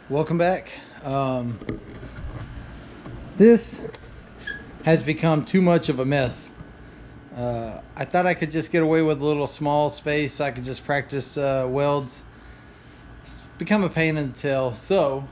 Welcome back. This has become too much of a mess. I thought I could just get away with a little small space so I could just practice welds. It's become a pain in the tail. So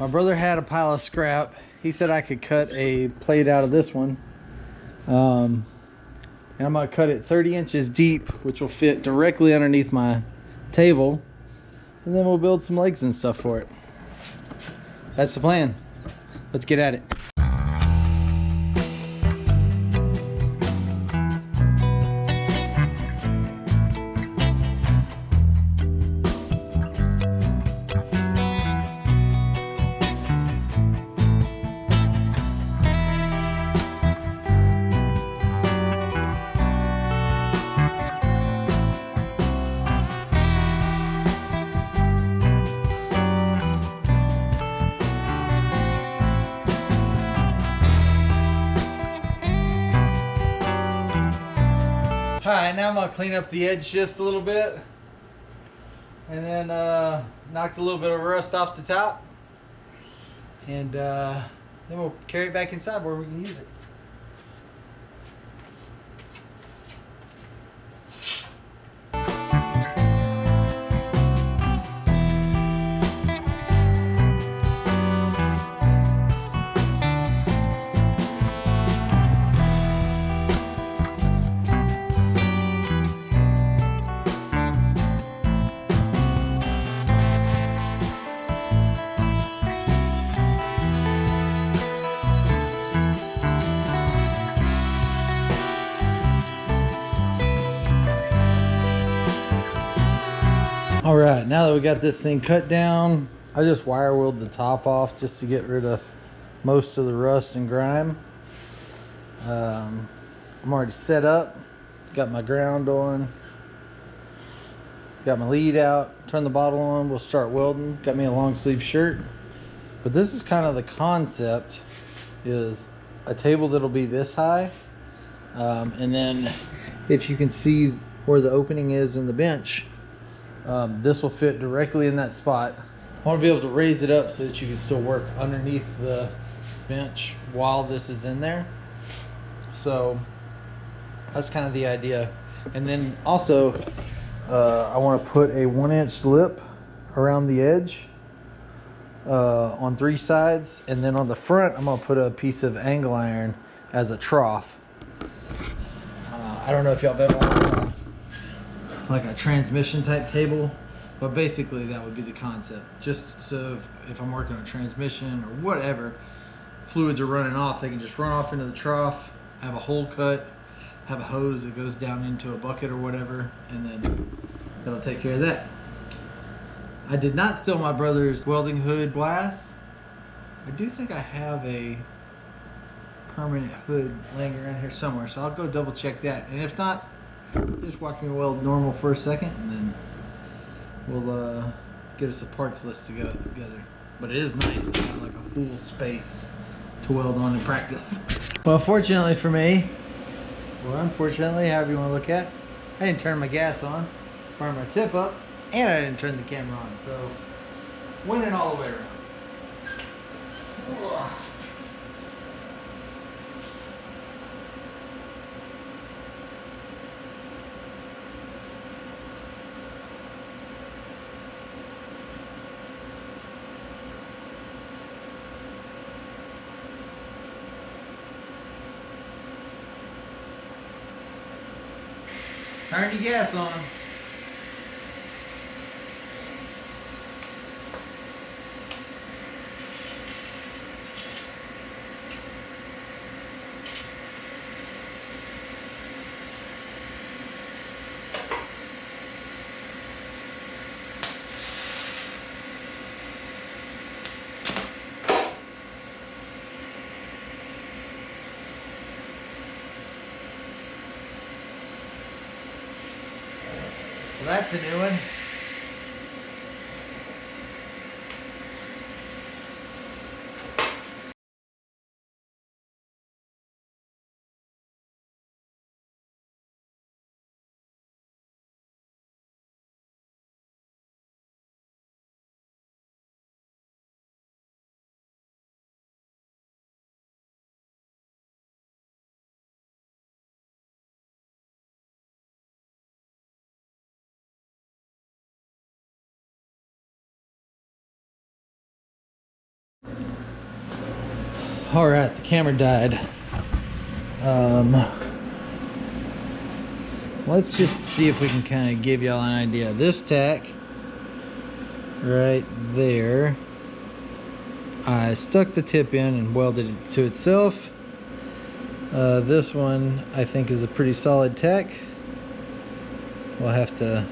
my brother had a pile of scrap. He said I could cut a plate out of this one. And I'm gonna cut it 30 inches deep, which will fit directly underneath my table. And then we'll build some legs and stuff for it. That's the plan. Let's get at it. All right, now I'm gonna clean up the edge just a little bit, and then knock a little bit of rust off the top, and then we'll carry it back inside where we can use it. All right, now that we got this thing cut down, I just wire wheeled the top off just to get rid of most of the rust and grime. I'm already set up, got my ground on, got my lead out, turn the bottle on, we'll start welding. Got me a long sleeve shirt. But this is kind of the concept, is a table that'll be this high. And then if you can see where the opening is in the bench, this will fit directly in that spot. I want to be able to raise it up so that you can still work underneath the bench while this is in there. So that's kind of the idea. And then also I want to put a 1-inch lip around the edge on 3 sides, and then on the front I'm going to put a piece of angle iron as a trough. I don't know if y'all ever want like a transmission type table, but basically that would be the concept. Just so if I'm working on a transmission or whatever, fluids are running off, they can just run off into the trough, have a hole cut, have a hose that goes down into a bucket or whatever, and then that'll take care of that. I did not steal my brother's welding hood glass. I do think I have a permanent hood laying around here somewhere, so I'll go double check that. And if not, just watch me weld normal for a second, and then we'll get us a parts list to go together. But it is nice to have like a full space to weld on and practice. Well, fortunately for me, or unfortunately, however you want to look at it, I didn't turn my gas on, burned my tip up, and I didn't turn the camera on. So, winning all the way around. Ugh. Turn the gas on. Well, that's a new one. All right, the camera died. Let's just see if we can kind of give y'all an idea. This tack right there, I stuck the tip in and welded it to itself. This one I think is a pretty solid tack. We'll have to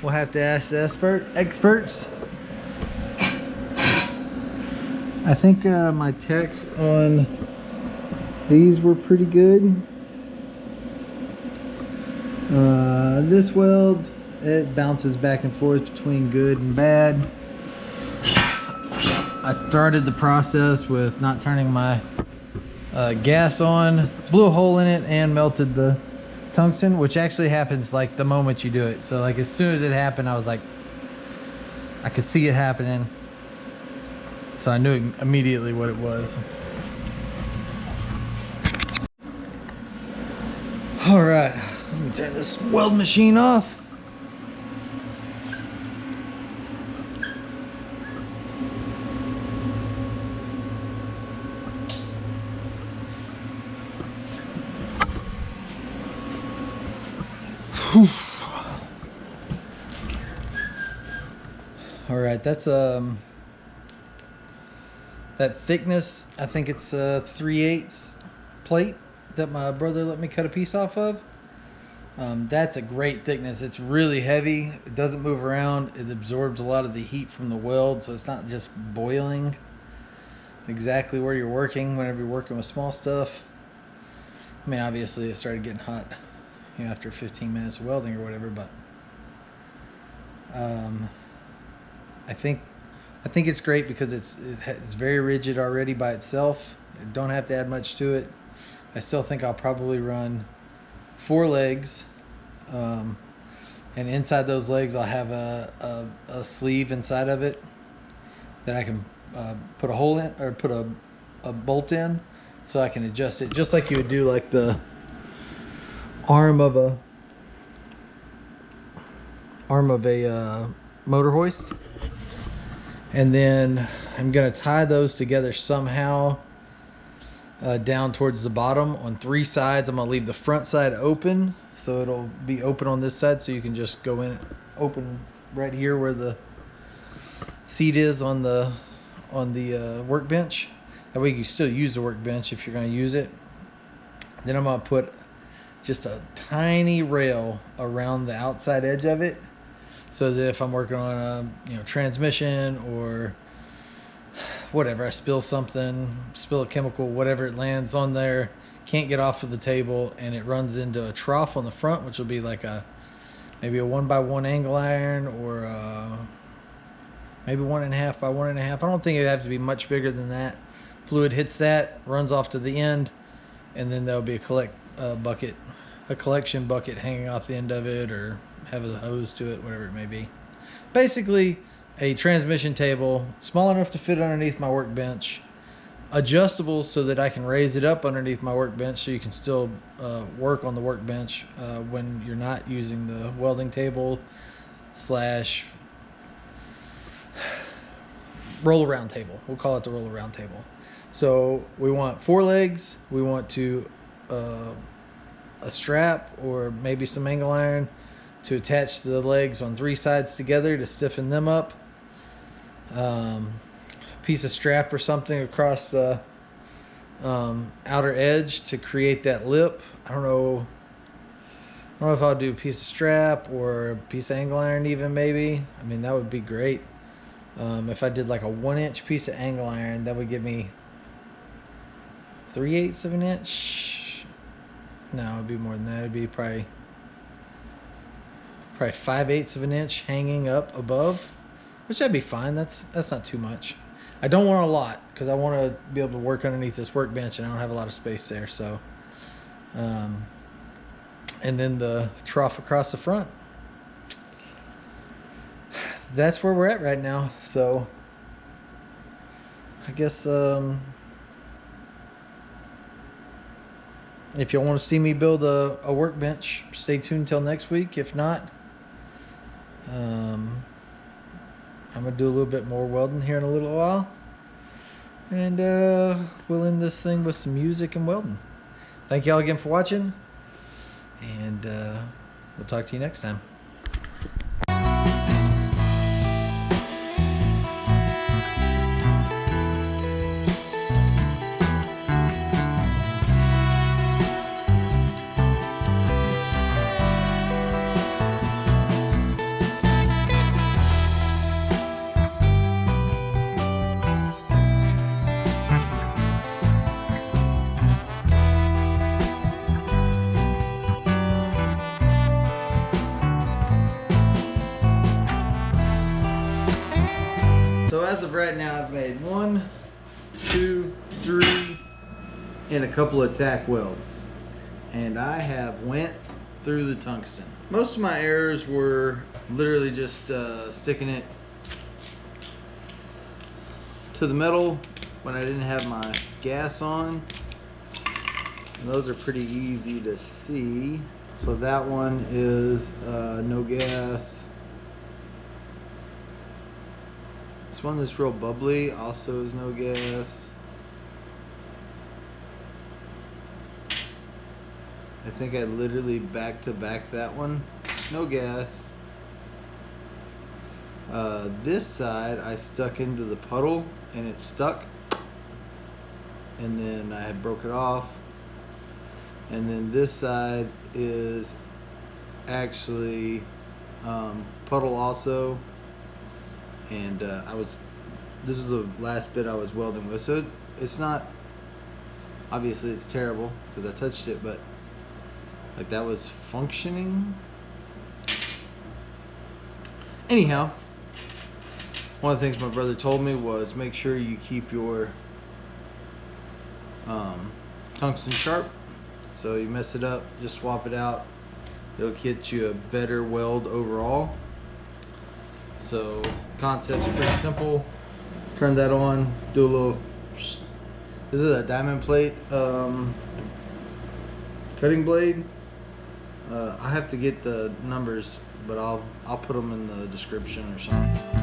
ask the experts. I think my tacks on these were pretty good. This weld, it bounces back and forth between good and bad. I started the process with not turning my gas on, blew a hole in it, and melted the tungsten, which actually happens like the moment you do it. So like as soon as it happened, I was like, I could see it happening. So I knew immediately what it was. All right, let me turn this weld machine off. Whew. All right, that's that thickness, I think it's a 3/8 plate that my brother let me cut a piece off of. That's a great thickness. It's really heavy. It doesn't move around. It absorbs a lot of the heat from the weld, so it's not just boiling exactly where you're working whenever you're working with small stuff. I mean, obviously it started getting hot, you know, after 15 minutes of welding or whatever, but I think it's great because it's very rigid already by itself. You don't have to add much to it. I still think I'll probably run 4 legs, and inside those legs I'll have a sleeve inside of it that I can put a hole in, or put a bolt in, so I can adjust it just like you would do like the arm of a motor hoist. And then I'm gonna tie those together somehow down towards the bottom on 3 sides. I'm gonna leave the front side open, so it'll be open on this side, so you can just go in open right here where the seat is on the workbench. That way you can still use the workbench if you're gonna use it. Then I'm gonna put just a tiny rail around the outside edge of it, so that if I'm working on a transmission or whatever, I spill a chemical, whatever, it lands on there, can't get off of the table, and it runs into a trough on the front, which will be like maybe a 1x1 angle iron, or maybe 1.5 by 1.5. I don't think it'd have to be much bigger than that. Fluid hits that, runs off to the end, and then there'll be a collection bucket hanging off the end of it, or have a hose to it, whatever it may be. Basically a transmission table small enough to fit underneath my workbench, adjustable so that I can raise it up underneath my workbench, so you can still work on the workbench when you're not using the welding table slash roll around table. We'll call it the roll around table. So we want 4 legs. We want a strap or maybe some angle iron to attach the legs on 3 sides together to stiffen them up. Piece of strap or something across the outer edge to create that lip. I don't know if I'll do a piece of strap or a piece of angle iron even, maybe. I mean, that would be great. If I did like a 1-inch piece of angle iron, that would give me 3/8 of an inch. No, it'd be more than that. It'd be probably 5/8 of an inch hanging up above, which that'd be fine. That's not too much. I don't want a lot because I want to be able to work underneath this workbench, and I don't have a lot of space there. So, and then the trough across the front. That's where we're at right now. So I guess if you want to see me build a workbench, stay tuned till next week. If not, I'm gonna do a little bit more welding here in a little while. And we'll end this thing with some music and welding. Thank y'all again for watching, and we'll talk to you next time. So as of right now, I've made 1, 2, 3, and a couple of tack welds. And I have went through the tungsten. Most of my errors were literally just sticking it to the metal when I didn't have my gas on. And those are pretty easy to see. So that one is no gas. This one that's real bubbly also is no gas. I think I literally back to back that one. No gas. This side I stuck into the puddle and it stuck. And then I had broke it off. And then this side is actually puddle also. And this is the last bit I was welding with, so it's not, obviously it's terrible because I touched it, but like that was functioning. Anyhow, one of the things my brother told me was make sure you keep your tungsten sharp. So you mess it up, just swap it out. It'll get you a better weld overall. So concept's pretty simple. Turn that on, do a little, this is a diamond plate cutting blade. I have to get the numbers, but I'll put them in the description or something.